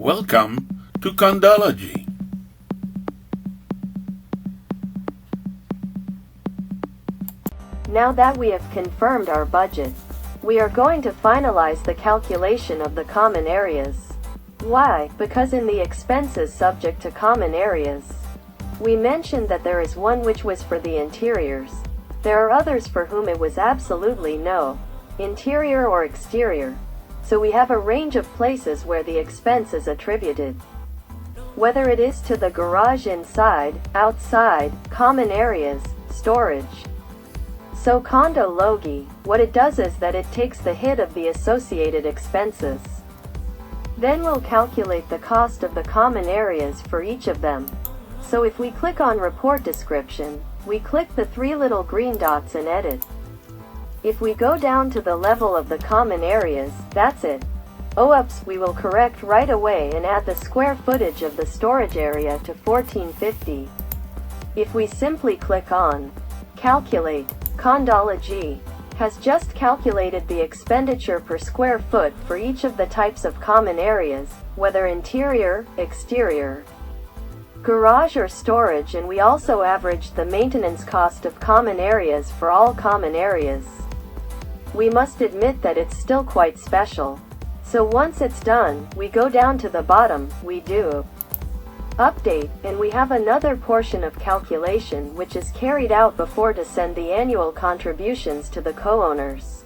Welcome to CondoLogie. Now that we have confirmed our budget, we are going to finalize the calculation of the common areas. Why? Because in the expenses subject to common areas, we mentioned that there is one which was for the interiors. There are others for whom it was absolutely no interior or exterior. So we have a range of places where the expense is attributed. Whether it is to the garage inside, outside, common areas, storage. So CondoLogie, what it does is that it takes the hit of the associated expenses. Then we'll calculate the cost of the common areas for each of them. So if we click on Report Description, we click the three little green dots and edit. If we go down to the level of the common areas, that's it. Oops, we will correct right away and add the square footage of the storage area to 1450. If we simply click on Calculate, CondoLogie has just calculated the expenditure per square foot for each of the types of common areas, whether interior, exterior, garage or storage, and we also averaged the maintenance cost of common areas for all common areas. We must admit that it's still quite special. So once it's done, we go down to the bottom, we do Update, and we have another portion of calculation which is carried out before to send the annual contributions to the co-owners.